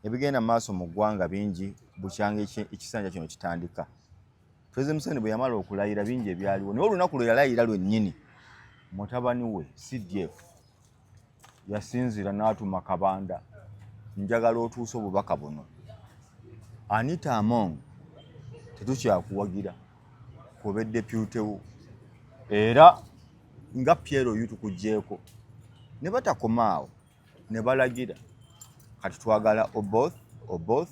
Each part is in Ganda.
ebigenda maaso mu ggwanga bingi bukyanga ekisanja kino kitandika. President Museveni bwe yamala okulayira bingi ebyaliwo, naye olunaku lwe yalayira lwennyini mutabani we CDF yasinzira n'atuma Kabanda, njagala otuuse obubaka buno. Anita Among tetukyakuwagira kuba deputy wo, era nga Piero Oyu tukugyeko ne batakomaawo ne balagira kati twagala Oboth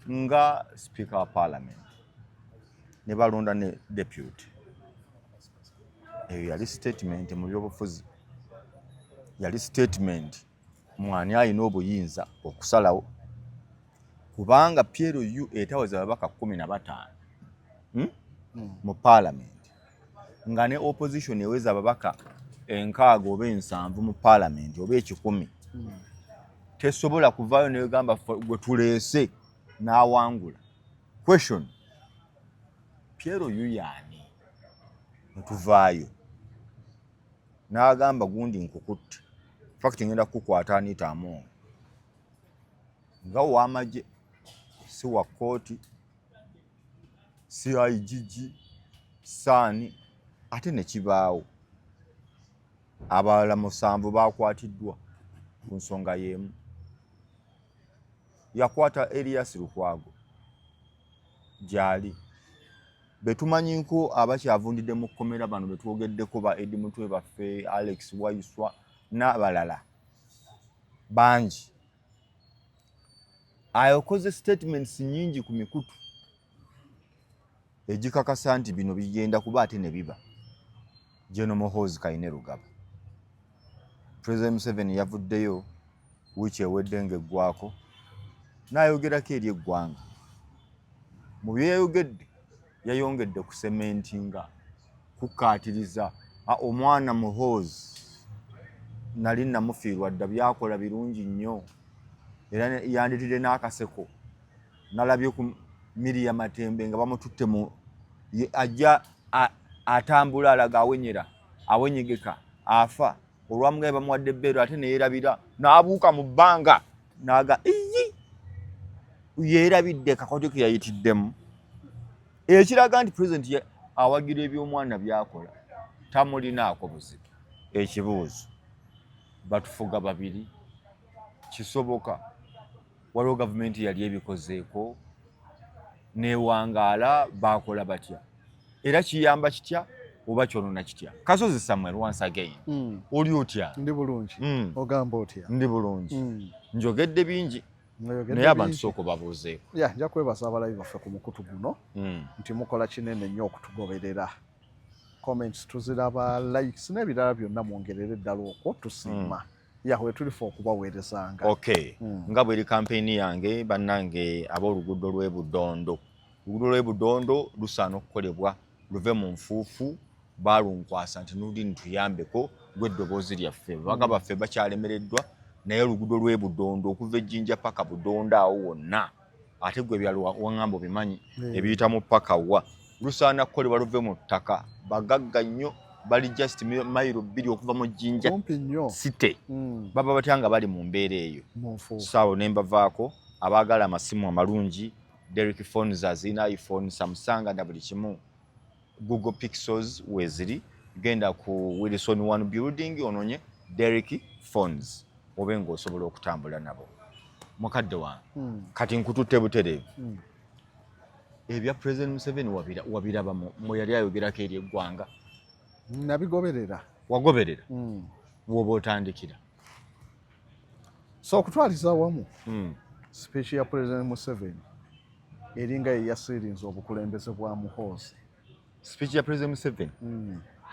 nga Speaker wa Parliament ne balonda ne deputy. Eyo yali statement mu byobufuzi, yali statement mwani alina obuyinza okusalawo kubanga Piero Oyu etawaza ababaka 15 mu Parliament nga ne opposition eweza ababaka 6 oba 7 mu Parliament oba 10 tesobola kuvaayo negamba gwe tuleese n'awangula. Question, Piero Oyu yaani netuvaayo n'agamba gundi nkukutte, fact ngenda kukwata Anita Among nga w'amagye si wa kooti si IGG saani ate ne kibaawo abalala 7 bakwatiddwa ku nsonga y'emu. Yakwata Elias Lukwago gyali betumanyi nko abakyavundidde mu kkomera bano betwogeddeko ba Eddie Mutwe baffe Alex Waiswa n'abalala bangi. Ayokoze statements nyingi ku mikutu egikakasa nti bino bigenda kuba ate ne biba. General Muhoozi Kainerugaba, President Museveni yavuddeyo wiiki ewedde ng'eggwako n'ayogerako eri eggwanga. Mu bye yayogedde yayongedde ku sementinga kukaatiriza omwana Muhoozi nali namufiirwa dda byakola birungi nnyo era yanditidde n'akaseko nalabye ku Miriam Matembe nga bamututte mu ajja atambula alaga awenyegeka afa olwamugaye bamuwadde ebbeero ate neerabira n'abuuka mu bbanga naga yeerabidde kakoto ke yayitiddemu ekiraga nti president awagira eby'omwana byakola tamulinaako buzibu. Ekibuuzo, batufuga babiri kisoboka waliwo gavumenti yali ebikozeeko newangaala bakola batya era kiyamba kitya oba kyonona kitya? Kasozi Samuel once again oli otya? Ndi bulungi. Ogamba otya? Ndi bulungi. Njogedde bingi naye abantu sooka babuuzeeko. Nja kwebaza abalabi baffe ku mukutu guno nti mukola kinene nnyo okutugoberera. Comments tuziraba, likes n'ebirala byonna mwongerere ddala okwo tusiima. Yahwe tulifa okubaweerezanga. Okay. Nga bweri kampeyini yange bannange ab'oluguudo lw'e Budondo. Oluguudo lw'e Budondo lusaana okukolebwa luve mu nfuufu balunkwasa nti nudi ntuyambeko gw'eddoboozi lyaffe. Baga baffe bakyalemereddwa naye oluguudo lw'e Budondo okuva Ejjinja paka Budondo awo wonna ate gwe byalo waŋŋamba bimanyi ebiyita mu paka wa lusaana kukolebwa luve mu ttaka bagagga nnyo bali just mayiro 2 okuva mu Jjinja site baba batyanga bali mu mbeera eyo. Sawo ne mbavaako abaagala amasimu amalungi Derek phones azina iPhone Samsung na buli kimu Google Pixels weziri genda ku Wilson 1 building ononye Derek phones obe ng'osobola okutambula nabo. Mukadde wange kati nkututte butereevu ebya President Museveni wabiraba mu yali ayogerako eri eggwanga? Nabigoberera. Wagoberera? Woba otandikira? So okutwaliza awamu speech ya President Museveni eringa yeyasirinza obukulembeze bwa Muhoozi. Speech ya President Museveni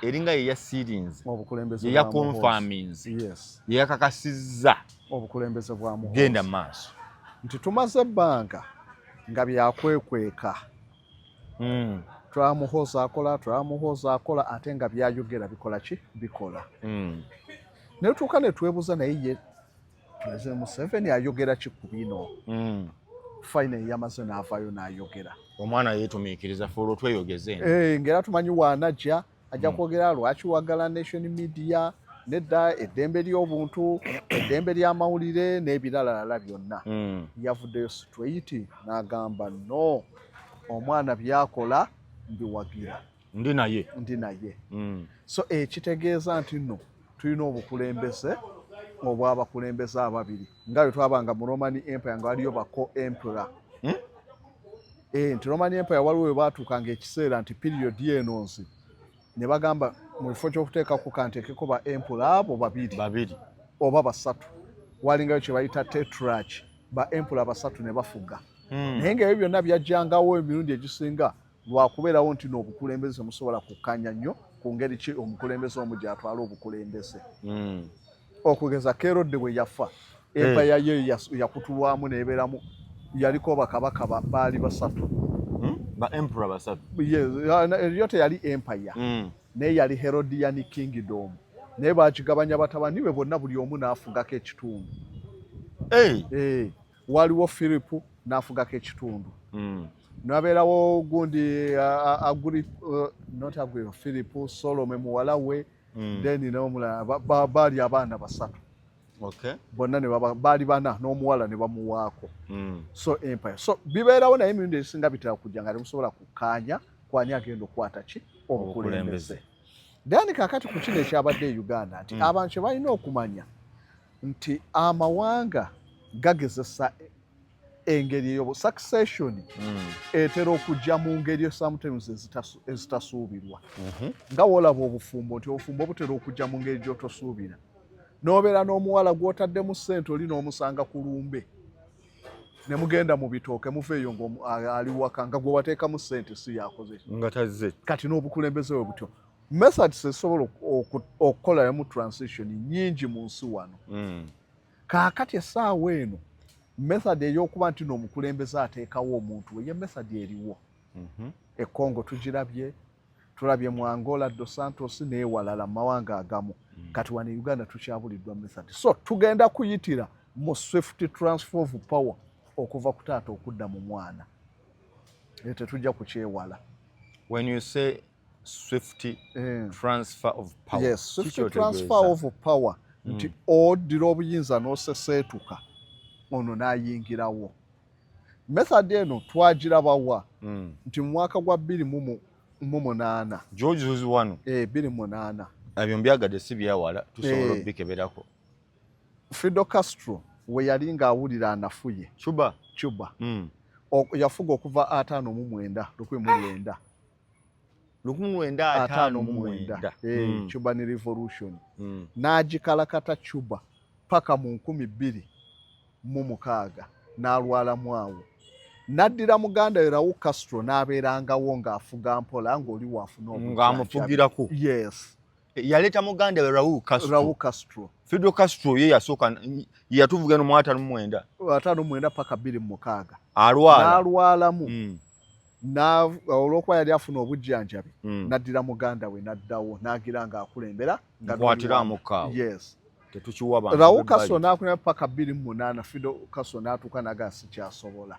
eringa yeyasirinza obukulembeze bwa Muhoozi. Yeyakonfaminze. Yes. Yeyakakasizza obukulembeze bwa Muhoozi. Genda maaso. Nti tumaze ebbanga nga byakwekweka. Twamuhoozi akola ate nga byayogera bikola ki? Bikola. Naye tuuka ne twebuuza naye ye President Museveni ayogera ki ku bino? Fine yamaze n'avaayo n'ayogera. Omwana yeetumiikiriza fe olwo tweyogeze. Ng'era tumanyi waanajja ajja kwogera lwaki wagala Nation Media nedda eddembe ly'obuntu eddembe ly'amawulire n'ebiralalala byonna yavuddeyo straight n'agamba no omwana byakola mbiwagira ndi naye so ekitegeeza nti nno tulina obukulembeze obw'abakulembeze ababiri nga bwe twabanga mu Roman Empire nga waliyo bako emperor nti Roman Empire waliwo we baatuukanga ekiseera nti period eno nzi ne bagamba mu kifo ky'okuteekako kanteekeko ba emperor abo babiri oba basatu walingayo kye bayita tetrarch ba emperor basatu ne bafuga naye nga ebyo byonna byajjangawo emirundi egisinga lwakubeerawo nti n'obukulembeze temusobola kukkanya nnyo ku ngeri ki omukulembeze omu gy'atwala obukulembeze okugeza Kerode bwe yafa empaya ye yakutulwamu n'ebeeramu yaliko bakabaka baali basatu ba emperor basatu yo teyali empire naye yali Herodian kingdom naye baakigabanya batabani be bonna buli omu n'afugako ekitundu waliwo Philip n'afugako ekitundu nabeerawo gundi Philip Solomon muwala we then n'omulala baali abaana basatu bonna baali bana n'omuwala ne bamuwaako so empire so bibeerawo naye emirundi egisinga bitera kujja nga temusobola kukkaanya kwani agenda okukwata ki obukulembeze then kakati ku kino ekyabadde e Uganda nti abantu kye balina okumanya nti amawanga gagezesa engeri eyo succession etera okujja mu ngeri sometimes ezitasuubirwa nga woolaba obufumbo nti obufumbo butera okujja mu ngeri gy'otosuubira n'obeera n'omuwala gw'otaddemu ssente oli n'omusanga ku lumbe ne mugenda mu bitooke muveeyo ali waka nga gwe wateekamu ssente si yakoze nga tazze kati n'obukulembeze bwe butyo methods ezisobola okukolamu transition nnyingi mu nsi wano kaakati essaawa eno method ey'okuba nti n'omukulembeze ateekawo omuntu we ye method eriwo e Congo tugirabye tulabye mu Angola Dos Santos n'ewalala mu mawanga agamu kati wano Uganda tukyabuliddwa method so tugenda kuyitira mu swift transfer of power okuva ku taata okudda mu mwana tetujja kukyewala. When you say swift transfer of power, yes, swift transfer of power nti oddira obuyinza n'oseseetuka ono n'ayingirawo. Method eno twagirabawa nti mu mwaka gwa 2008 George Zuziwano 2008 ebyo mbyagadde si byawala tusobola obikeberako. Fidel Castro we yali ng'awulira anafuye Cuba yafuga okuva 59 1959 Cuban Revolution n'agikalakata Cuba paka mu 2006 n'alwalamu awo n'addira muganda we Raul Castro n'abeerangawo ng'afuga mpola ng'oli waafuna ng'amufugirako. Yes, yaleeta muganda we Raul Castro. Fidel Castro ye yasooka yatuvuga no mu 59 paka 2006 n'alwalamu olw'okuba yali afuna obujjanjabi n'addira muganda we n'addawo n'agira ng'akulembera ng'akwatiramukkaawo. Yes, tetukiwa abantu. Raul Castro n'akulembera paka 2008 Fidel Castro n'atuuka naga sikyasobola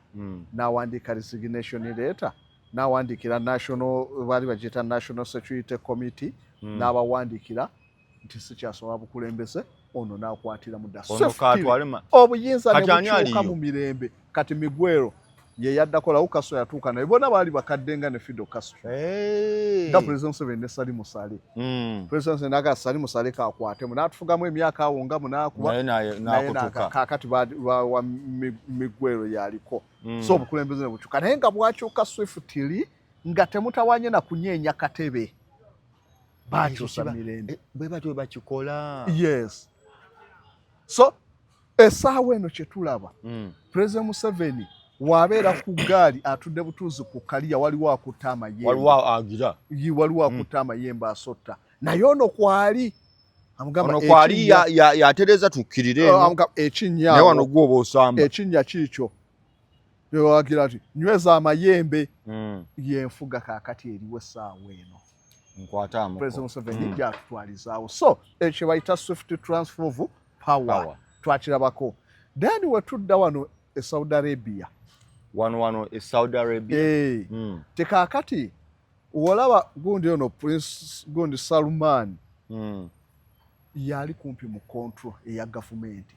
n'awandiika resignation letter n'awandiikira baali bagiyita National Security Committee n'abawandiikira nti sikyasobola bukulembeze ono n'akwatira mu dda obuyinza ne bukyuka mu mirembe. Kati Miguel ye yaddako Raul Castro yatuuka naye bonna baali bakadde nga ne Fidel Castro nga President Museveni ne Salim Saleh. President Museveni n'aga Salim Saleh kaakwatemu n'atufugamu emyaka awo nga munaakuba naye kaakati wa Miguel yaliko so obukulembeze ne bukyuka naye nga bwakyuka swiftly nga temutawanye na kunyeenya katebe bakyusa mirembe bwe batyo bakikola. Yes, so essaawa eno kye tulaba President Museveni wabeera ku ggaali atudde butuuzi ku kaliya waliwo akutta amayembe waliwo akutta amayembe asotta naye ono kwali yatereeza tukkirire ekinnya naye wano gwoba osamba ekinnya kiikyo yewagira nti nyweza amayembe yenfuga kaakati eriwo essaawa eno President Museveni gyatutwalizaawo. So ekyo bayita swift transfer of power twakirabako. Then wetudda wano e Saudi Arabia wano e Saudi Arabia tekaakati olaba gundi ono Prince gundi Salman yali kumpi mu control eya gavumenti.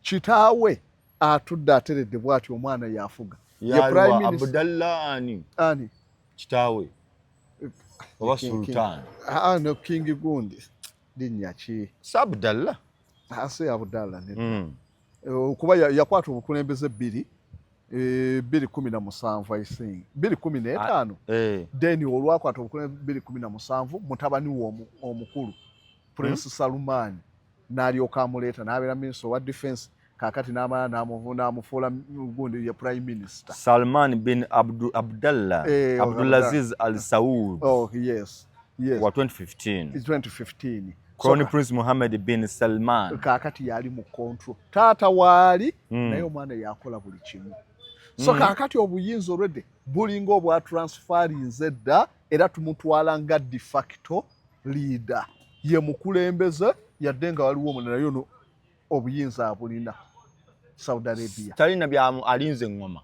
Kitaawe atudde ateredde bw'ati omwana yafuga. Yaliwa Abdallah ani kitaawe oba Sultan no King gundi linnya ki Abdallah ase Abdallah kuba yakwata obukulembeze 2017 I think 2015 then olwakwata obukulembeze 2017 mutabani omukulu Prince Salman n'alyoka amuleeta n'abeera minister wa defense kakati n'amala n'amufuula gundi ye prime minister Salman bin Abdallah Abdulaziz Al Saud yes wa 2015 Crown Prince Mohammed bin Salman kakati yali mu control taata waali naye omwana yakola buli kimu so kakati obuyinza olwedde bulinga obwa transferinze dda era tumutwala nga de facto leader ye mukulembeze yadde nga waliwo omunene yono obuyinza abulina Saudi Arabia talina bya alinze ngoma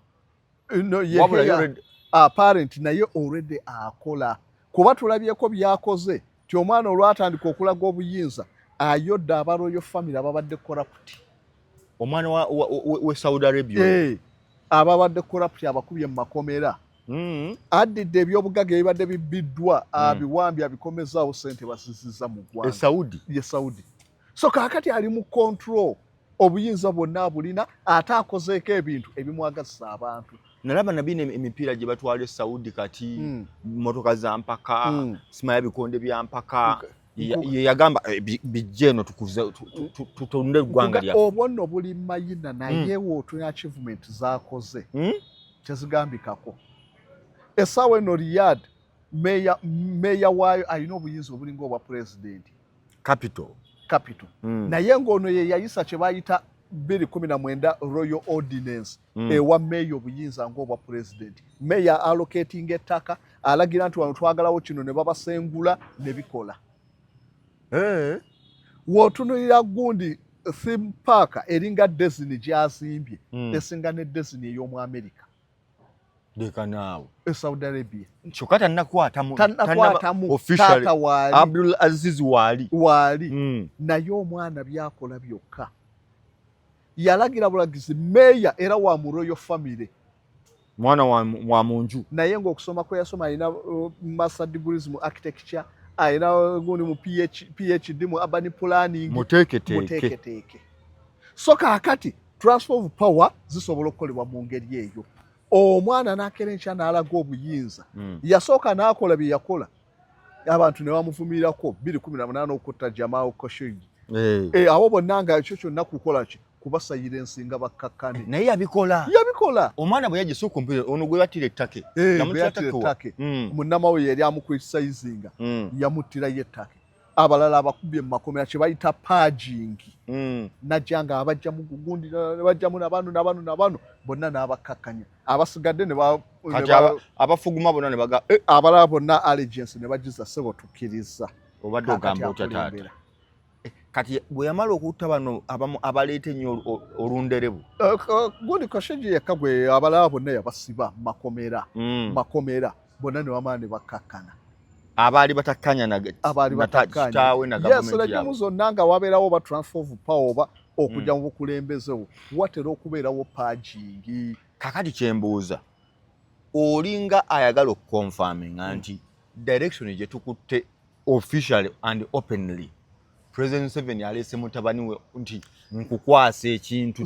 apparent naye already akola kuba tulabyeko byakoze ti omwana olwatandika okulaga obuyinza ayodde abaroyo family ababadde corrupt omwana we Saudi Arabia ababadde corrupt abakubye mu makomera addidde ebyobugaga ebibadde bibbiddwa abiwambye abikomezaawo sente basisiza mu ggwanga Saudi so kakati ali mu control obuyinza bwonna abulina ate akozeeko ebintu ebimwagazisa abantu nalaba nabina emipiira gye batwala Saudi kati motoka za mpaka simaya bikonde bya mpaka yagamba bijje eno tutunde eggwanga lya obwo nno buli mayina naye wootuna achievement zaakoze tezigambikako essaawa eno Riyadh meya waayo alina obuyinza obulinga obwa president capital naye ng'ono ye yayisa kye bayita 2019 Royal Ordinance ewa meya obuyinza ng'obwa president meya allocating ettaka alagira nti wano twagalawo kino ne babasengula ne bikola wootunulira gundi theme park eringa Disney gy'azimbye esinga ne Disney ey'omu America dekanaawo Saudi Arabia kyokka tannakwatamu officially Abdul Aziz waali naye omwana byakola byokka yalagira bulagizi meya era wa mu royal family mwana wa munju naye ng'okusoma kwe yasoma alina master degrees mu architecture alina gundi mu PhD mu urban planning muteeketeeke so kakati transfer of power zisobola okukolebwa mu ngeri eyo omwana n'akerenkya n'alaga obuyinza yasooka n'akola bye yakola abantu ne bamuvumirako 2018 okutta Jamal Khashoggi abo bonna nga ekyo kyonna kukola ki kubasayira ensinga bakkakkane naye yabikola omwana bwe yaje sokompere ono gwe batira ettake ettake munnamawe yali amukrisayizinga yamuttirayo ettake abalala abakubye mu makomera kye bayita paging najja nga abajja mu gugundi bajjamu nabanu bonna n'abakkakkanya abasigadde abafuguma bonna ne baga abalala bonna allegiance ne bagiza sebo tukkiriza obadde ogamba otya taata kati bwe yamala okutta bano abamu abaleeta ennyo olunderebu gundi Khashoggi yekka gwe abalala bonna yabasiba makomera bonna ne bamala ne bakkakkana abaali batakkanya na kitaawe na gavumenti yaabwe zonna nga wabeerawo ba transfer of power oba okujja mu bukulembezewo watera okubeerawo paging kakati kyembuuza olinga ayagala okukonfaminga nti direction gye tukutte officially and openly President Museveni alese mutabani we nti nkukwasa ekintu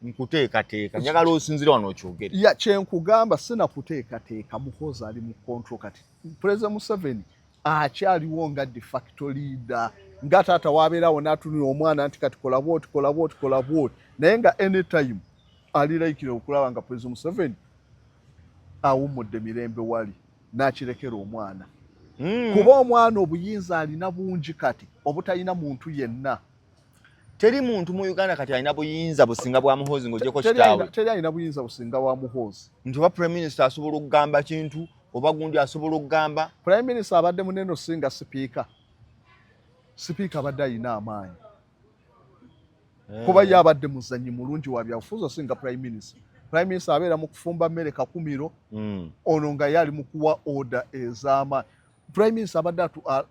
nkuteekateeka njagala osinzire wano okyogere kyenkugamba sina kuteekateeka muhoza ali mu control kati President Museveni akyaliwo nga de facto leader nga taata wabeerawo n'atunira omwana nti kati kola bwoti naye nga anytime aliraikira okulaba nga President Museveni awummudde mirembe wali n'akirekera omwana kuba omwana obuyinza alina bungi kati obutalina muntu yenna teri muntu mu Uganda kati alina buyinza businga bwa muhozi ng'ogyeko kitaawe teri alina buyinza businga bwa muhozi nti oba prime minister asobola okugamba kintu oba gundi asobola okugamba prime minister abadde munene osinga sipiika abadde alina amaanyi kuba ye abadde muzannyi mulungi wa byabufuzi osinga prime minister abeera mu kufumba mmere kakumiro ono nga ye ali mu kuwa order ez'amaanyi prime minister abadde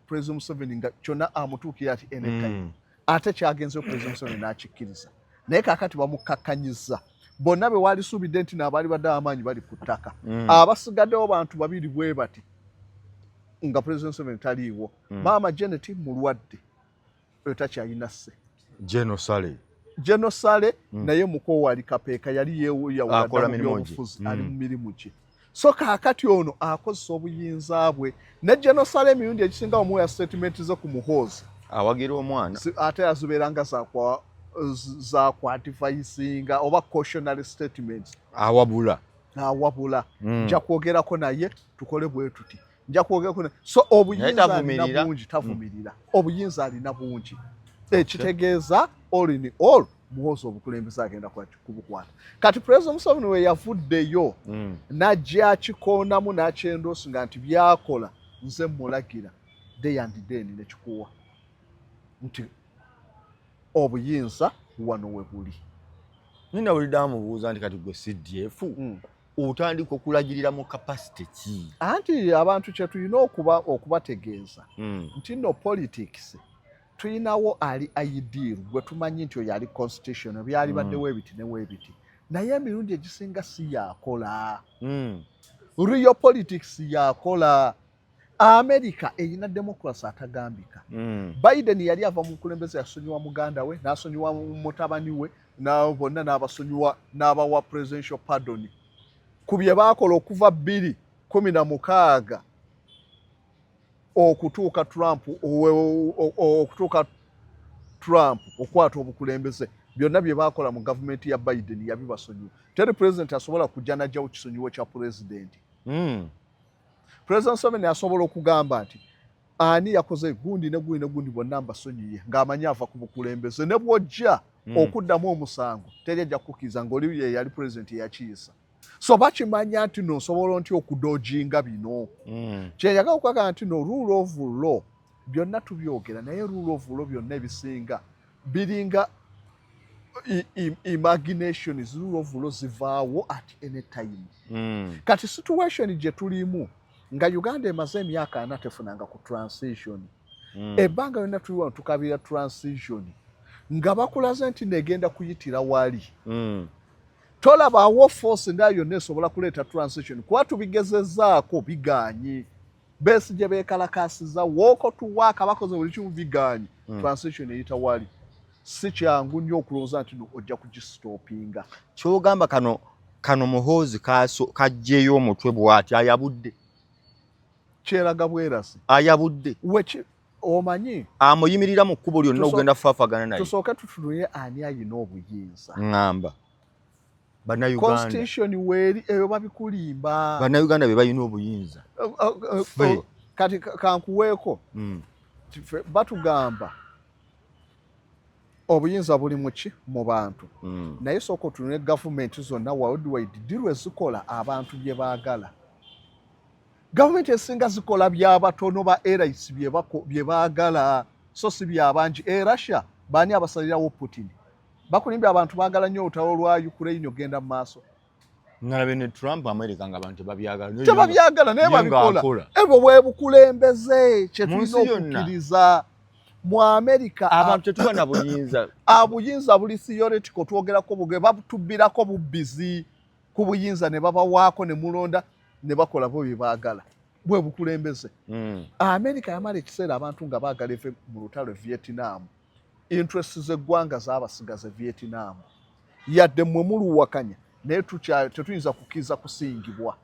President Museveni nga kyonna amutuukira ati anytime ate kyagenzeyo President Museveni n'akikkiriza naye kaakati bamukkakkanyizza bonna be wali suubidde nti n'abaali badde amaanyi bali ku ttaka abasigaddewo bantu babiri bwe bati nga President Museveni taliiwo maama Janet mulwadde oyo takyalina sse Genosale naye muko ali Kapeeka yali yeewuyawadde byobufuzi ali mu mirimu gye so kaakati ono akozesa obuyinza bwe ne Genosale emirundi egisinga omuwa statement ze ku muhoozi awagira omwana ate yazibeeranga za advisinga oba cautionary statements awabula nja kwogerako naye tukole bwe tuti nja kwogerako naye so obuyinza alina bungi tavumirira obuyinza alina bungi ekitegeeza all in all muhoozi obukulembeze agenda kubukwata kati President Museveni we yavuddeyo najja akikoonamu n'akyendoosinga nti byakola nze mulagira day and day nekikuwa nti obuyinza wano we buli nina wulidde amubuuza nti kati gwe CDF otandika okulagirira mu capacity ki anti abantu kye tulina okubategeeza nti no politics tulinawo ali ideal gwe tumanyi nti oyo ali constitution byali baddewo ebiti neweebiti naye emirundi egisinga si yakola real politics yakola America eyina democracy atagambika Biden yali ava mu kulembeze yasonyiwa muganda we n'asonyiwa mutabani we na bonna n'abasonyiwa n'abawa presidential pardon ku bye baakola okuva 2016 okutuuka Trump okwata obukulembeze byonna bye baakola mu gavumenti ya Biden yabibasonyiwa teri president asobola kujja najja okisonyiwo kya president President Museveni asobola okugamba nti ani yakoze gundi ne gundi bonna mbasonyiye ng'amanyi ava ku bukulembeze ne bw'ojja okuddamu omusango teri ajja kukkiriza ng'oli ye yali president yakiyisa so bakimanya nti nosobola nti okudojinga bino kyeyagala okwaga nti no rule of law byonna tubyogera naye rule of law byonna ebisinga biringa imaginations rule of law zivaawo at any time kati situation gye tulimu nga Uganda emaze emyaka 4 tefunanga ku transition ebbanga yonna tuliwo tukabira transition nga bakulaze nti negenda kuyitira wali tolabaawo force ndayo yonna esobola kuleeta transition kuba tubigezezaako biganyi besi gye beekalakasiza wooko tuwaaka bakoze buli kimu biganyi transition eyita wali si kyangu nnyo okulowooza nti ojja kugisitopinga kyogamba kano muhoozi kajjeyo omutwe bw'ati ayabudde kyeraga bwerasi ayabudde omanyi amuyimirira mu kkubo lyonna okugenda faafagana naye tusooke tutunuye ani ayina obuyinza ngamba Constitution weeri eyo babikulimba bannayuganda be balina obuyinza kati kankuweeko batugamba obuyinza buli muki mu bantu naye sooka otunule gavumenti zonna worldwide dirwe zikola abantu bye baagala gavumenti esinga zikola byabatono ba elites bye baagala so si byabangi Russia baani abasalirawo Putin bakulimbye abantu baagala nnyo olutalo lwa Ukraine ogenda mu maaso ngalabe ne Trump America nga abantu tebabyagala naye babikola ebyo bwe bukulembeze kye tulina okukkiriza mu America abantu tetubana buyinza abuyinza buli theoretical twogerako buge batubbirako bubbizi ku buyinza ne babawaako ne mulonda ne bakola bo bye baagala bwe bukulembeze America yamala ekiseera abantu nga baagala efe mu lutalo Vietnam interest z'eggwanga zaabasigaze Vietnam yadde mmwe muluwakanya naye tetuyinza kukkiriza kusingibwa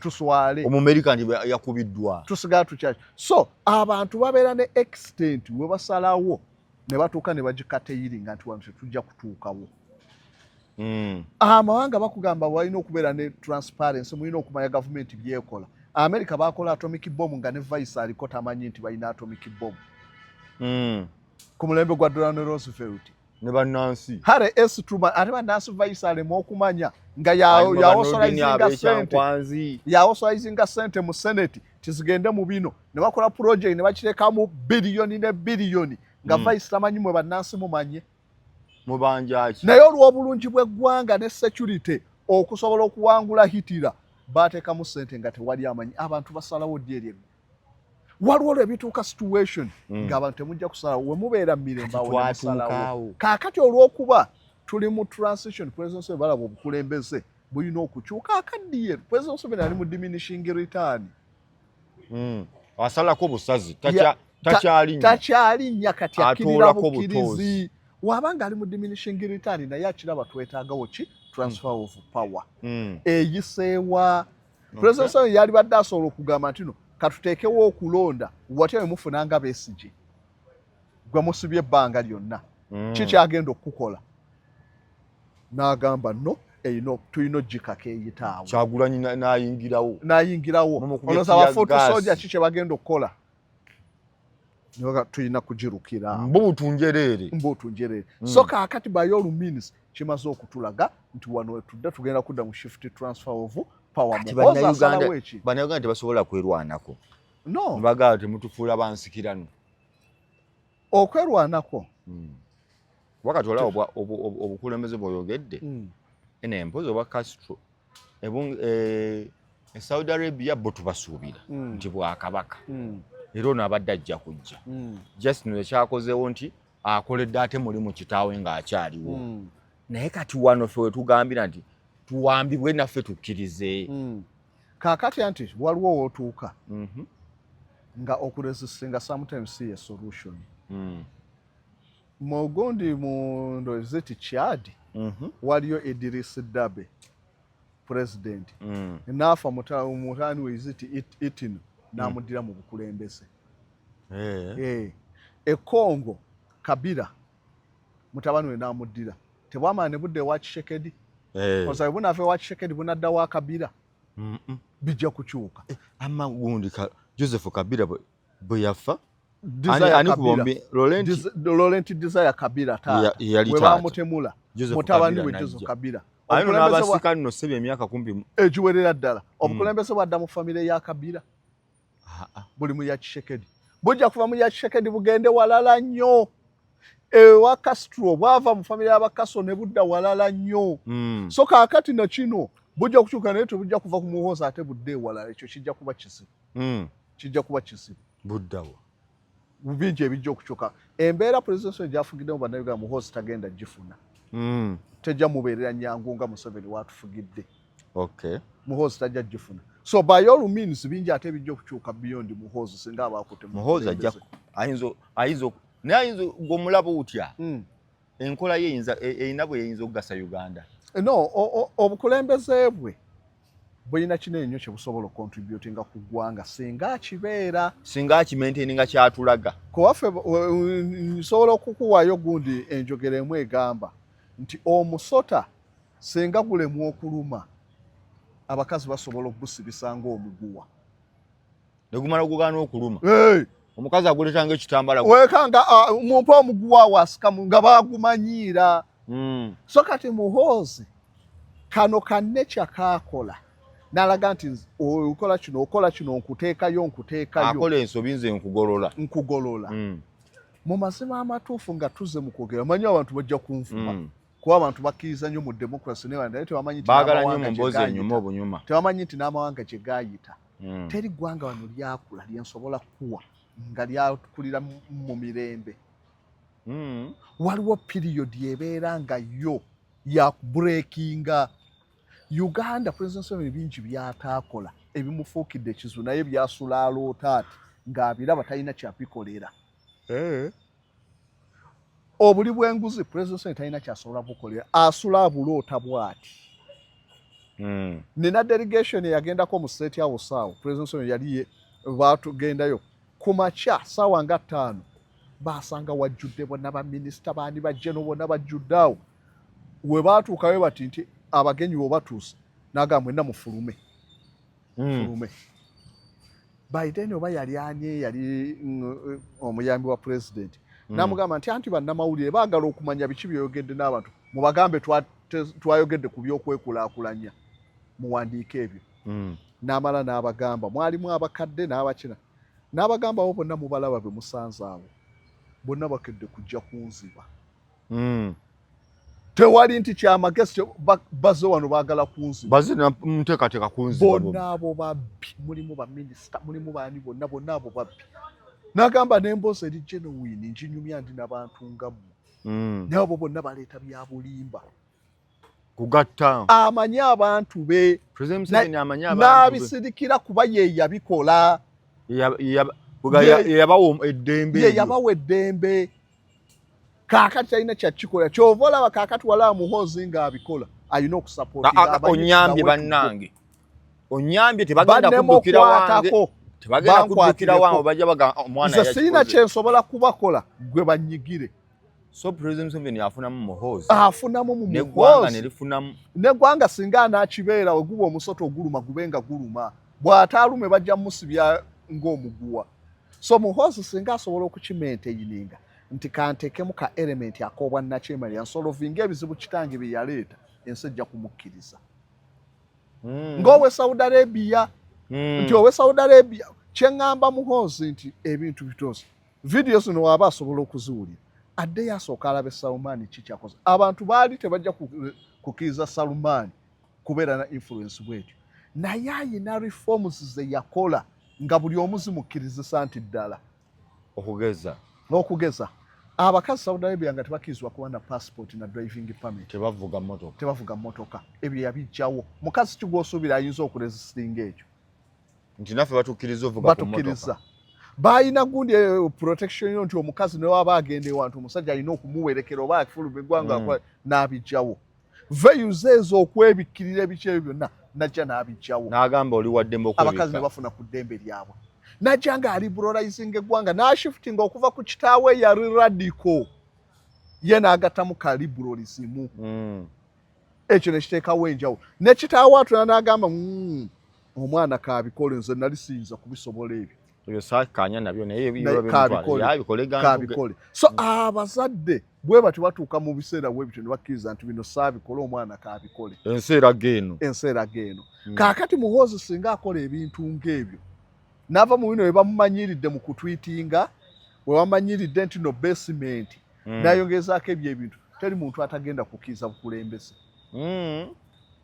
tuswale Omumerika ndi yakubiddwa tusigala tukyali so abantu babeera ne extent we basalawo ne batuuka ne bagikateyiringa nti wano tetujja kutuukawo amawanga bakugamba walina okubeera ne transparency mulina okumanya gavumenti byekola America bakola atomic bomb nga ne vice aliko tamanyi nti balina atomic bomb ku mulembe gwa Donald Roosevelt ne bannansi Harry S. Truman ate bannansi vice alema okumanya nga yaosolizinga sente mu Senate tizigende mu bino ne bakola project ne bakirekamu biliyoni ne biliyoni nga vice tamanyi mwe bannansi mumanye mubanjaki naye olw'obulungi bw'eggwanga ne security okusobola okuwangula Hitler bateekamu sente nga tewali amanyi abantu basalawo ddi eryo waliwo ebituuka situation ng'abantu temujja kusala we mubeera mirembe awo musalawo kaakati olw'okuba tuli mu transition president Museveni balaba obukulembeze bulina okukyuka akaddiye president Museveni ali mu diminishing return asalako busazi takyalinnya kati akirira bukkirizi wabanga ali mu diminishing return naye akiraba twetaagawo ki transfer of power eyiseewa president Museveni yali badde asobola okugamba nti no katuteekewo okulonda watya we mufunanga Besigye gwe musibye ebbanga lyonna kikyagenda okukola n'agamba no tulina ogikako eyitaawo Kyagulanyi n'ayingirawo olowooza abafuutu soja ki kye bagenda okukola tulina kugirukira mbutunjereere so kaakati by all means kimaze okutulaga nti wano wetudde tugenda kudda mu shift transfer of power bannayuganda tebasobola kwerwanako no bagala temutufuula bansikirano okwerwanako wakati olaba obukulembeze bw'oyogedde ene mpozi oba Castro Saudi Arabia bo tubasuubira nti bwakabaka era ono abadde ajja kujja just no ekyakozeewo nti akoledde ate mulimu kitaawe ng'akyaliwo naye kati wano ffe wetugambira nti tuwambibwe naffe tukkirize kaakati nti waliwo wootuuka nga okuresistinga sometimes si ye solution mugundi mu ndozeti Chad waliyo Idris Dabe president naafa mutani we iziti itino namudira mu bukulembeze Congo Kabila mutabani we namudira tebwamala ne budde wa Tshisekedi oza bunave wa Tshisekedi bunadda wa Kabila bijja kukyuka ama gundi Joseph Kabila bwe yafa ani kubombi Laurent Desire Kabila we bamutemula mutabani we Joseph Kabila ayo n'abasika nno sebe emyaka kumbi ekiwerera ddala obukulembeze bwadda mu famire ya Kabila buli mu ya Tshisekedi bujja kuva mu ya Tshisekedi bugende walala nnyo ewa Castro bwava mu famire y'Abakaso ne budda walala nnyo so kaakati na kino bujja kukyuka naye tebujja kuva ku Muhoozi ate budde walala ekyo kijja kuba kisibu buddawo bingi ebijja okukyuka embeera president gyafugiddemu bannayuganda Muhoozi tagenda gifuna tejja mubeerera nyangu nga Museveni watufugidde Muhoozi tajja gifuna so by all means bingi ate bijja okukyuka beyond Muhoozi singa abaakute Muhoozi ajja ayinza naye ayinza ng'omulabo utya enkola ye eyina bwe yeyinza okugasa Uganda no obukulembeze bwe bulina kinene nnyo kye busobola okontributinga ku ggwanga singa akimaintaininga kyatulaga kuwaffe nsobola okukuwaayo gundi enjogera emu egamba nti omusota singa gulemu okuluma abakazi basobola okugusibisa ng'omuguwa negumala okugaana okuluma omukazi aguletanga ekitambala wekanga mumpa omuguwa wasikamu nga bagumanyiira so kati Muhoozi kano kanne kyakaakola n'alaga nti okola kino nkuteekayo akola ensobi nze nkugolola mu mazima amatuufu nga tuzze mu kwogera manyi abantu bajja kunvuma kuba abantu bakkiriza nnyo mu democracy naye tebamanyi nti n'amawanga gye gaayita teri ggwanga wano lyakula lyensobola kuwa nga lyakulira mu mirembe waliwo piriyodi ebeera nga yo yakubureekinga Uganda president Museveni bingi byataakola ebimufuukidde ekizu naye byasula aloota ati ng'abiraba talina kyabikolera obuli bw'enguzi president Museveni talina kyasobola bukolera asula abuloota bw'ati nina delegation eyagendako mu State House awo president Museveni yali baatugendayo ku makya ssaawa nga 5 baasanga wajjudde bonna baminisita baani bajjeno bonna bajjudde awo we baatuukayo bati nti abagenyi bo batuuse n'agamba mwenna mufulume Biden oba yali ani yali omuyambi wa president n'amugamba nti anti bannamawulire baagala okumanya biki byeyogedde n'abantu mubagambe twayogedde ku byokwekulaakulanya muwandiike ebyo n'amala n'abagamba mwalimu abakadde n'abakina n'abagamba abo bonna mubalaba be musanze awo bonna bakedde kujja kunziba tewali nti kyamagezi bazze wano baagala kunziba bazze muteekateeka kunziba bonna abo babbi mulimu baminisita mulimu baani bonna abo babbi n'agamba n'emboozi eri genuine nkinyumya ndi n'abantu nga mmwe naye abo bonna baleeta bya bulimba kugatta amanyi abantu be n'abisirikira kuba ye yabikola yabawa eddembe kaakati talina kyakikola kyova olaba kaakati wala Muhoozi ng'abikola alina okusapoota onyambye bannange onyambye tebagenda kuddukira wange tebagenda kuddukira wange bajja baga omwana nze sirina kyensobola kubakola gwe banyigire so President Museveni afunamu Muhoozi afunamu mu neggwanga nerifunamu neggwanga singa anaakibeera weguba omusoto oguluma gubenga guluma bw'ataalume bajja musibya ng'omuguwa so Muhoozi singa asobola okukimaintaininga nti kanteekemu ka element ak'obwa nakyemalira nsolovinga ebizibu kitange bye yaleeta ensi ejja kumukkiriza ng'owe Saudi Arabia nti owe Saudi Arabia kyeŋŋamba Muhoozi nti ebintu bitoozi vidiyo zino waaba asobola okuziwulira addeyo asooka alabe Salman kikyakoze abantu baali tebajja kukkiriza Salman kubeera na influence bwetyo naye ayina reforms ze yakola nga buli omu zimukkirizisa nti ddala okugeza abakazi Saudi Arabia nga tebakkirizibwa kuba na passport na driving permit tebavuga mmotoka ebyo yabijjawo mukazi kigwosuubira ayinza okuresistinga ekyo nti naffe batukkiriza ovuga ku mmotoka bayina gundi protection yo nti omukazi naye waba agenda ewantu omusajja alina okumuwerekera oba akifuluma eggwanga n'abijjawo veyuze ezo okwebikkirira ebiki ebyo byonna najja n'abijjawo n'agamba oli waddembe okwebika abakazi ne bafuna ku ddembe lyabwe najja nga aliberalizing eggwanga n'ashiftinga okuva ku kitaawe yali radical ye n'agattamu ka liberalism ekyo ne kiteekawo enjawulo ne kitaawe atula n'agamba omwana kaabikole nze nali siyinza kubisobola ebyo sakanya nabyo naye kabikole so abazadde bwe bati batuuka mu biseera bwe bityo ne bakkiriza nti bino saabikole omwana kabikole enseera geeno kaakati Muhoozi singa akola ebintu ng'ebyo n'ava mu bino bwe bamumanyiridde mu kutwitinga bwe bamanyiridde nti no basement n'ayongezaako ebyo ebintu teri muntu atagenda kukkiriza bukulembeze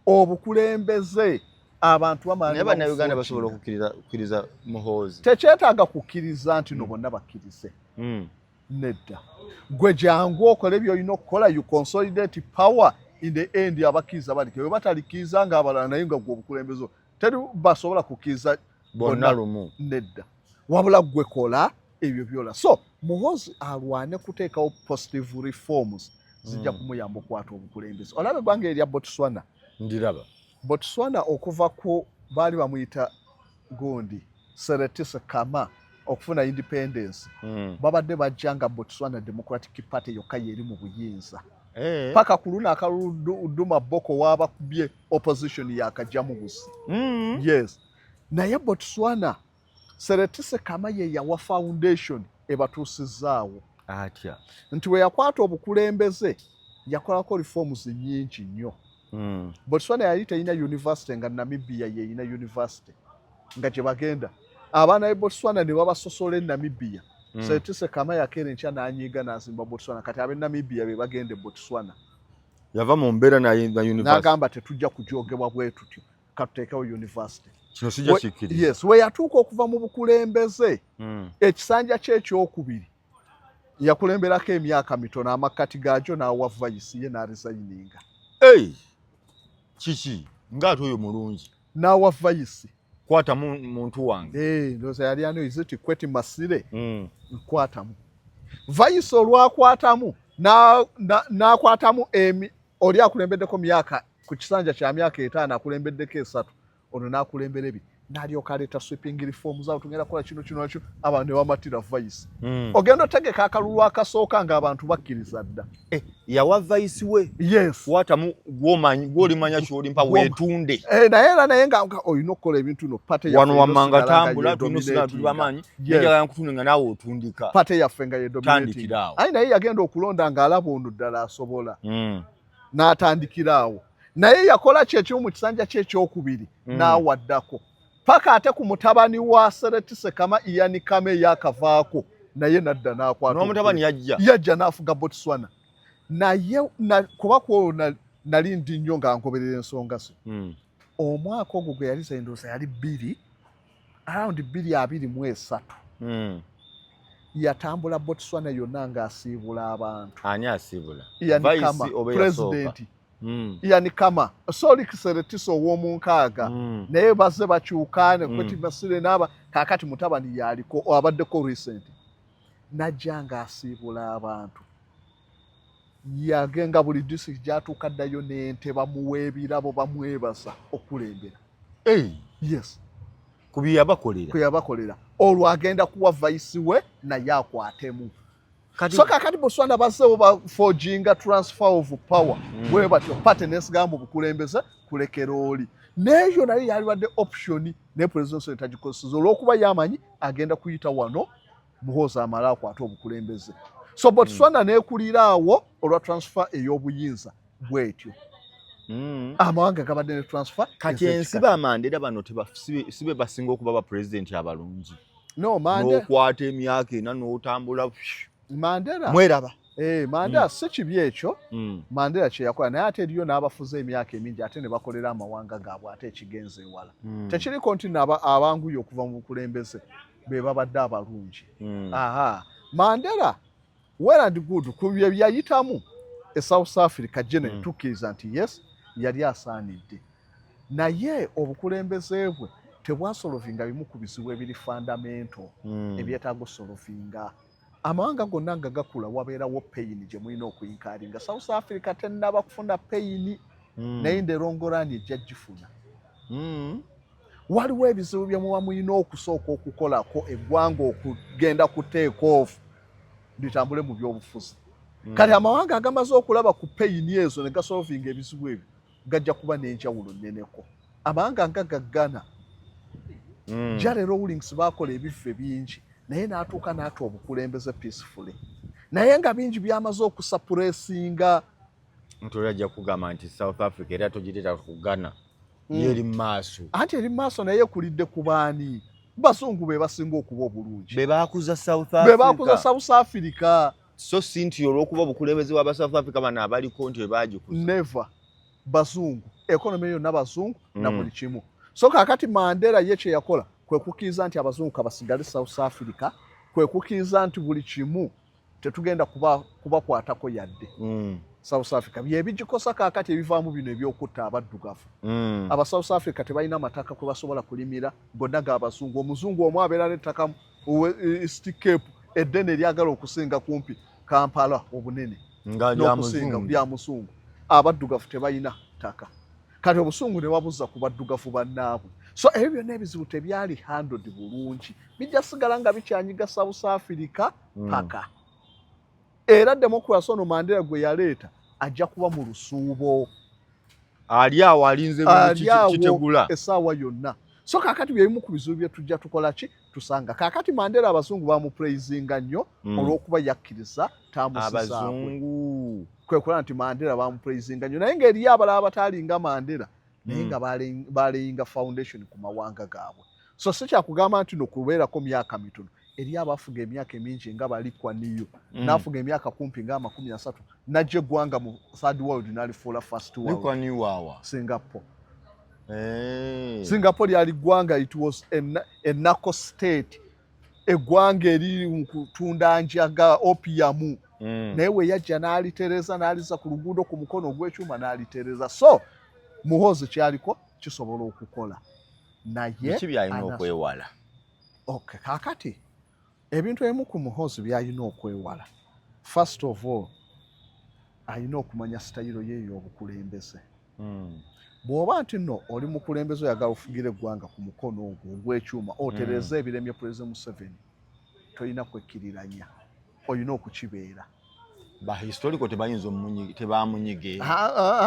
obukulembeze abantu bannayuganda basobola okukkiriza Muhoozi tekyetaaga kukkiriza nti no bonna bakkirize nedda gwe jangu okola by'olina okukola you consolidate power in the end abakkiriza balike bwe batalikkiriza nga abalala naye nga gwe obukulembeze teri basobola kukkiriza bonna lumu nedda wabula gwe kola ebyo byola so Muhoozi alwane kuteekawo positive reforms zijja kumuyamba okukwata obukulembeze olaba eggwanga erya Botswana ndiraba Botswana okuva ku baali bamuyita gundi Seretse Khama okufuna independence babadde bajjanga Botswana Democratic Party yokka yeri mu buyinza paka ku lunaku Duma Boko wabakubye opposition yakajja mu busi yes naye Botswana Seretse Khama ye yawa foundation ebatuusizaawo atya nti we yakwata obukulembeze yakolako reforms nnyingi nnyo Botswana yali teyina university nga Namibia yeyina university nga gye bagenda abaana be Botswana ne babasosola e Namibia Seretse Khama yakeera enkya n'anyiiga n'azimba Botswana kati ab'e Namibia be bagenda e Botswana yava mu mbeera na university n'agamba tetujja kujoogebwa bwe tutyo katuteekewo university kino sijja kikkiriza yes we yatuuka okuva mu bukulembeze ekisanja kye ekyokubiri yakulemberako emyaka mitono amakkati gaagyo n'awa vice ye n'aresigninga kiki ng'ate oyo mulungi n'awa vice kwatamu muntu wange ndowooza yali ani iziti Kweti Masire nkwatamu vice olwakwatamu n'akwatamu oli akulembeddeko myaka ku kisanja kya myaka 5 akulembeddeko 3 ono n'akulembera ebiri n'alyoka aleeta sweeping reforms awo tugenda kukola kino nakyo abantu ne bamatira vice ogenda otegeka akalulu akasooka ng'abantu bakkiriza dda yawa vice we yes kwatamu gwolimanya kyolimpa weetunde naye nga olina okukola ebintu no pate wano wammanga tambula tulibamanyi njagala nkutunde nga naawe otundika pate yaffe nga yedominating ayi naye yagenda okulonda ng'alaba ono ddala asobola n'atandikiraawo naye yakola kyekimu mu kisanja kye ekyokubiri n'awaddako paka ate ku mutabani wa Seretse Khama Ian Kame yakavaako naye nadda n'akwata n'omutabani yajja n'afuga Botswana naye kuba nali ndi nnyo nga ngoberera ensonga ze. Omwaka ogwo gwe yali endowooza yali around 2023. Yatambula Botswana yonna ng'asiibula abantu. Ani asiibula? Yanikama pulezidenti. Yanikama Solix Seretiso ow'omunkaaga naye bazze bakyukane Kweti Masire n'aba kaakati mutabani yaliko abaddeko recent. Najja ng'asiibula abantu. Yagenga buli district gy'atuuka ddayo n'ente bamuwa ebirabo bamwebaza okulembera. Yes. Ku bye yabakolera. Olwo agenda kuwa vice we naye akwatemu. So kakati Botswana basewo baforginga transfer of power. Bwe batyo partners gambo bukulembeza kulekera oli. Neyo naye yali wadde option ne president etagikozesa olw'okuba yamanyi agenda kuyita wano Muhoozi amala akwata obukulembeze. So Botswana nekulira awo olwa transfer ey'obuyinza bwetyo. Amawanga gabadde ne transfer. Kati ensi ba Mandela bano sibe basinga okuba ba president abalungi. No, Mandela n'okwata emyaka ena n'otambula. Mandela mweraba. Mandela si kibi ekyo. Mandela kye yakola naye ate eriyo n'abafuze emyaka emingi ate ne bakolera amawanga gaabwe ate ekigenze ewala. Tekiriko nti abanguye okuva mu bukulembeze be babadde abalungi. Mandela well and good ku bye byayitamu South Africa general tukkiriza nti yes yali asaanidde. Naye obukulembeze bwe tebwasolovinga bimu ku bizibu ebiri fundamental ebyetaaga osolovinga. Amawanga gonna nga gakula wabeerawo payini gye mulina okuyinkaalinga. South Africa tennaba kufuna payini naye nderongorani ejja gifuna. Waliwo ebizibu bye muba mulina okusooka okukolako eggwanga okugenda ku take off litambule mu byobufuzi. Kati amawanga agamaze okulaba ku payini ezo ne gasolovinga ebizibu ebyo gajja kuba n'enjawulo nneneko. Amawanga nga Ghana Jared Rawlings bakola ebife bingi naye n'atuuka n'ata obukulembeze peacefully. Naye nga bingi byamaze okusapuresinga. Nti ajja kugamba nti South Africa era togireta ku Ghana yeri maaso. Anti eri maaso naye kulidde ku baani? Basungu be basinga okuba obulungi. Be baakuza South Africa. So si nti olw'okuba obukulembeze bwa South Africa bano abaliko nti baagikuza. Never. Basungu. Economy yonna basungu na buli kimu. So kakati Mandela ye kye yakola kwe kukkiriza nti abazungu kabasigale South Africa, kwe kukkiriza nti buli kimu tetugenda kubakwatako yadde. South Africa byebigikosa kakati ebivaamu bino ebyokutta abaddugavu. Aba South Africa tebalina mataka kwe basobola kulimira gonna g'abazungu. Omuzungu omu abeera n'ettaka East Cape eddene eryagala okusinga kumpi Kampala obunene n'okusinga bya musungu. Abaddugavu tebalina ttaka. Kati obusungu ne wabuza ku baddugavu bannaabwe. So ebyo byonna ebizibu tebyali handled bulungi. Bijja sigala nga bikyanyiga South Africa paka. Era demokrasi ono Mandela gwe yaleeta ajja kuba mu lusuubo. Ali awo alinze kitegula. Essaawa yonna. So kakati byebimu ku bizibu bye tujja tukola ki? Tusanga. Kakati Mandela abazungu bamuprayizinga nnyo olw'okuba yakkiriza abazungu. Kwe kulaba nti Mandela bamuprayizinga nnyo naye ng'eriyo abalala abataalinga Mandela naye nga baleyinga foundation ku mawanga gaabwe. So si kyakugamba nti nokubeerako myaka mitono. Eriyo abafuga emyaka emingi nga balikwa niyo. N'afuga emyaka kumpi nga 30. Najja eggwanga mu third world n'alifuula first world. Likwa ni wawa. Singapore. Singapore yali ggwanga, it was a narco state. Eggwanga eriri mu kutunda njaga opium. Naye we yajja n'alitereza n'aliza ku luguudo ku mukono ogw'ekyuma n'alitereza. So Muhoozi kyaliko kisobola okukola. Naye ki byalina okwewala? Okay, kakati ebintu ebimu ku Muhoozi byalina okwewala. First of all, alina okumanya sitayiro ye ey'obukulembeze. Bw'oba nti nno oli mukulembeze oyagala ofugira eggwanga ku mukono ogwo ogw'ekyuma otereza ebiremye President Museveni, tolina kwekkiriranya, olina okukibeera. Bahistorical tebamunyiga.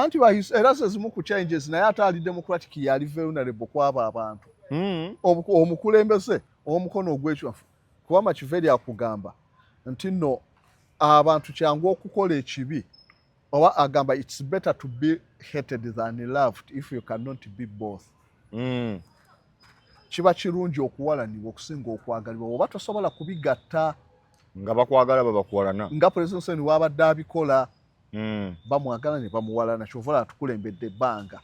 Anti era zimu ku changes naye ate ali Democratic yali vulnerable kwaba abantu. Omukulembeze omukono ogw'ekyuma kuba Machiavelli akugamba nti nno abantu kyangu okukola ekibi. Oba agamba it's better to be hated than loved if you cannot be both. Kiba kirungi okuwalanibwa okusinga okwagalibwa oba tosobola kubigatta. Nga bakwagala babakuwalana. Nga President Museveni wabadde abikola. bamwagala ne bamuwalana kyova atukulembedde ebbanga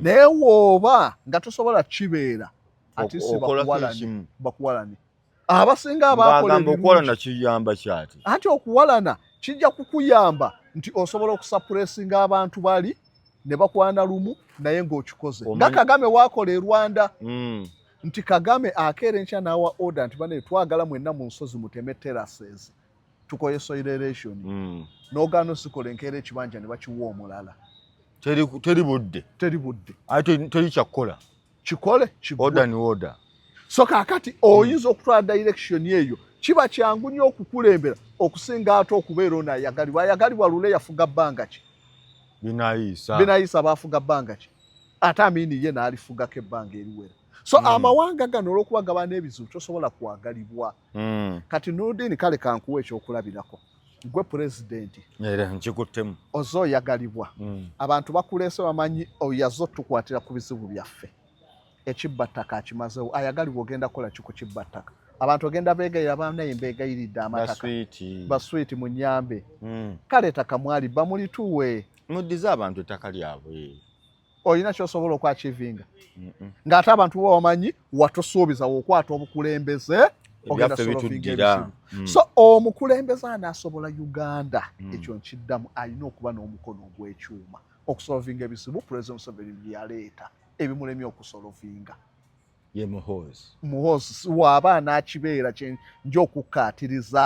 naye wooba nga tosobola kibeera ate si bakuwalane abasinga abakola kiyamba kyati anti okuwalana kijja kukuyamba nti osobola okusapuresinga abantu bali ne bakwana lumu naye ng'okikoze nga Kagame waakola e Rwanda nti Kagame akeera enkya n'awa order nti bane twagala mwenna mu nsozi muteme terraces tukoye soil erosion n'ogaana osikola enkeera ekibanja ne bakiwa omulala teri budde ate teri kyakukola kikole order ni order so kaakati oyinza okutwala direction eyo kiba kyangu nnyo okukulembera okusinga ate okubeera ayagalibwa lule yafuga bbanga ki binaayisa baafuga bbanga ki ate Amini ye n'alifugako ebbanga eriwera so amawanga gano olw'okuba gaba n'ebizibu tosobola kwagalibwa kati Nurdin kale kankuwa ekyokulabirako gwe pulezidenti nkikuttemu oze oyagalibwa abantu bakuleese bamanyi oyaze otukwatira ku bizibu byaffe ekibbattaka akimazewo ayagalibwa ogenda kukola ki ku kibbattaka abantu ogenda beegayira banaye mbeegayiridde amataka baswiti mu nnyambe kale ettaka mwali bamulituwe muddize abantu ettaka lyabwe olina kyosobola okwakivinga ng'ate abantu bo bamanyi watusuubiza wokwata obukulembeze ogenda bitujjira so omukulembeze anaasobola Uganda ekyo nkiddamu alina okuba n'omukono ogw'ekyuma okusolovinga ebizibu President Museveni byaleeta ebimulemye okusolovinga ye muhoozi waaba anaakibeera ngy'okukkaatiriza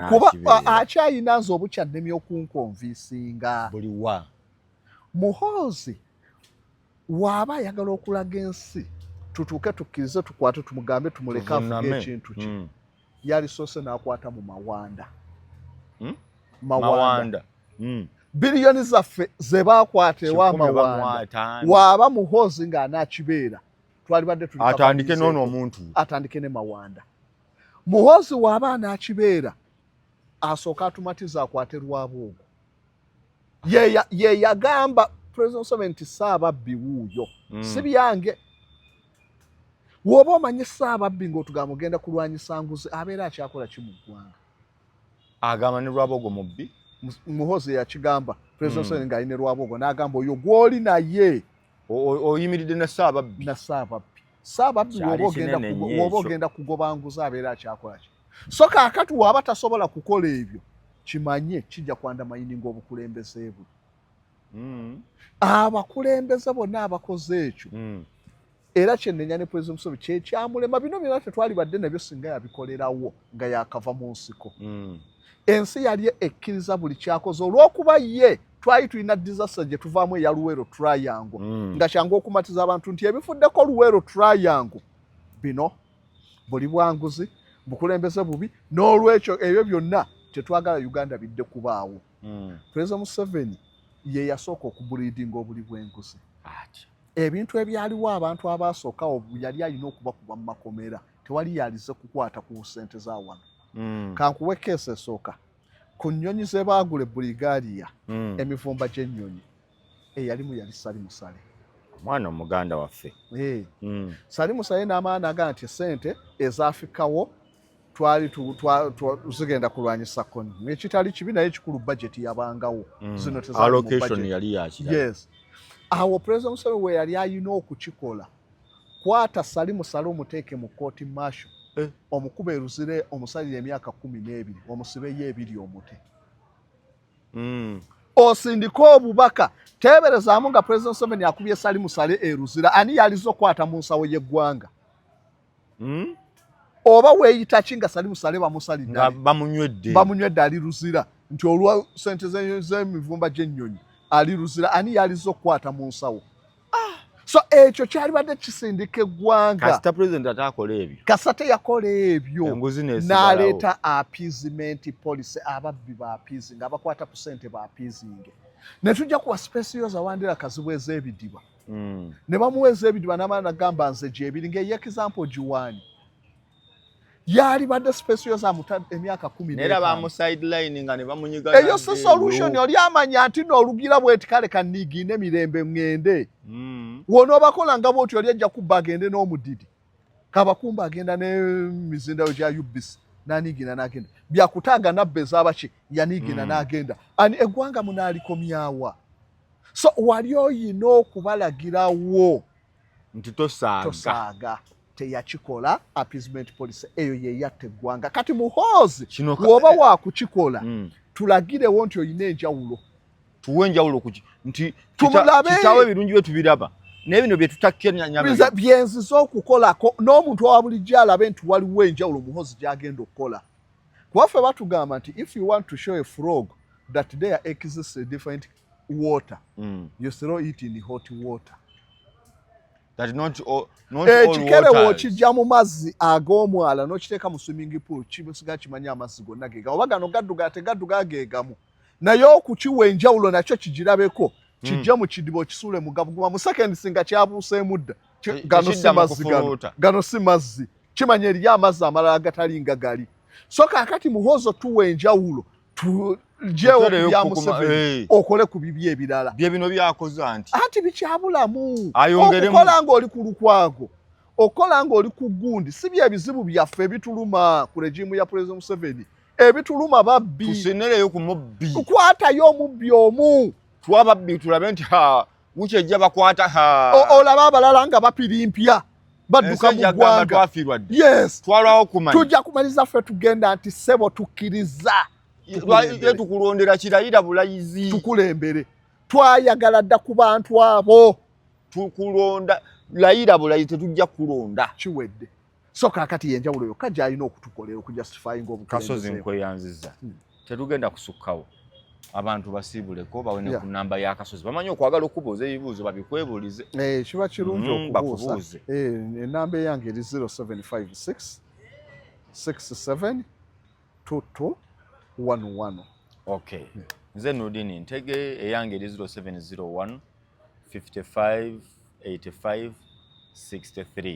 kuba akyayina nze obukyannemya okunkonviisinga buliwa muhoozi waaba ayagala okulaga ensi tutuuke tukkirize tukwate tumugambe tumuleke avuge ekintu kye yalisoose n'akwata mu mawanda biliyoni zaffe ze baakwata ewa amawanda waaba muhoozi ng'anaakibeera twalibadde atandike noono omuntu atandike ne mawanda muhoozi waaba anaakibeera asooka atumatiza akwate Rwabwogo ye yagamba President Museveni nti Ssaababbi wuuyo si byange woba omanyi Ssaababbi ng'otugamba ogenda kulwanyisa nguzi abeera akyakola ki mu ggwanga agamba ne Rwabwogo mubbi muhoozi yakigamba President Museveni ng'alina Rwabwogo n'agamba oyo gw'oli naye oyimiridde ne Ssaababbi Ssaababbi woba ogenda kugoba nguzi abeera akyakola ki so kaakati waaba tasobola kukola ebyo kimanye kijja kwandamayininga obukulembeze bwe abakulembeze bonna abakoze ekyo era kyenenya ne President Museveni kyekyamulema bino byonna tetwalibadde nabyo singa yabikolerawo nga yakava mu nsiko ensi yali ekkiriza buli kyakoze olw'okuba ye twali tulina disaster gye tuvaamu eya Luweero Triangle nga kyangu okumatiza abantu nti ebifuddeko Luweero Triangle bino buli bwanguzi bukulembeze bubi n'olwekyo ebyo byonna tetwagala Uganda bidde kubaawo President Museveni ye yasooka okubuliidinga obuli bw'enguzi ebintu ebyaliwo abantu abaasookawo yali alina okubakuba mu makomera tewali yalize kukwata ku ssente za wano kankuwe keesi esooka ku nnyonyi ze baagula Bulgaria emivumba gy'ennyonyi eyalimu yali Salimu Sale mwana omuganda waffe Salimu Sale n'amaana aga nti ssente ezaafikawo twali zigenda kulwanyisa koni ekitali kibi naye kikulu budget yabangawo zino allocation yali yakirala yes awo President Museveni we yali alina okukikola kwata Salimu Sale omuteeke mu kooti marshal omukuba eruzire omusalire emyaka 12 omusibeyo ebiri omuti osindika obubaka teeberezaamu nga President Museveni akubye Salimu Sale eruzira ani yaliza okwata mu nsawo y'eggwanga oba weeyita ki nga Salimu Sale bamusalidde bamunywedde ali ruzira nti olwa ssente z'emivumba gy'ennyonyi ali ruzira ani yaliza okukwata mu nsawo so ekyo kyalibadde kisindika eggwanga kasita president atakola ebyo kasita yakola ebyo n'aleeta appeasement policy ababbi ba appeasing abakwata ku ssente ba appeasing ne tujja kuwa special zawandira kazibu ez'ebidiba ne bamuweza ebidiba n'amaana gamba nze gyebiri ng'ey'example giwaani yalibadde special zamuta emyaka 10 era bamu sideline nga ne bamunyiga eyo se solution oli amanya nti n'olugira bweti kale kanigine emirembe ngende wono bakola nga bwoti oli ajja kubba agende n'omudidi kabakumba agenda ne mizinda ya UBC n'aniigina n'agenda byakutaaga nabba ez'abaki yaniigina n'agenda ani eggwanga munaalikomyawa so wali oyina okubalagirawo nti tosaaga teyakikola appeasement police eyo yeyatta eggwanga kati Muhoozi bw'oba waakukikola tulagirewo nti oyina enjawulo tuwe enjawulo nti kitaawe ebirungi bye tubiraba naye bino bye tutakkenya byenziza okukolako n'omuntu owa bulijjo alabe nti waliwo enjawulo Muhoozi gy'agenda okukola kuwaffe batugamba nti if you want to show a frog that there exists a different water you throw it in hot water ekikere w'okijja mu mazzi ag'omwala n'okiteeka mu swimming pool kibasiga kimanya amazzi gonna geega oba gano gadduga tegadduga geegamu naye okukiwa enjawulo nakyo kigirabeko kijje mu kidiba okisuule mu gavuguma mu seconds nga kyabuuseemu dda gano si mazzi kimanya eriyo amazzi amalala agatali nga gali so kaakati Muhoozi tuwa enjawulo jeewo bya Museveni okole ku bibi ebirala bye bino byakoze anti bikyabulamu okukola ng'oli ku lukwago okola ng'oli ku gundi si byebizibu byaffe ebituluma ku regimu ya President Museveni ebituluma babbi tusenereyo ku mubbi tukwatayo omubbi omu twababbi tulabe nti wukyejja bakwata olaba abalala nga bapirimpya badduka mu ggwanga yes twalwawo kumanya tujja kumaliza ffe tugenda nti ssebo tukkiriza tukulondera kirayira bulayizi tukulembere twayagala dda ku bantu abo tukulonda layira bulayizi tetujja kulonda kiwedde so kaakati yenjawulo yokka gy'alina okutukolera okujustifyinga Kasozi nkweyanziza tetugenda kusukkawo abantu basiibuleko bawene ku nnamba ya Kasozi bamanyi okwagala okubuuza ebibuuzo babikwebuulize kiba kirungi okubuuza ennamba eyange eri 0756 67 22 11 okay nze Nurdin Ntege eyange eri 0701 55 85 63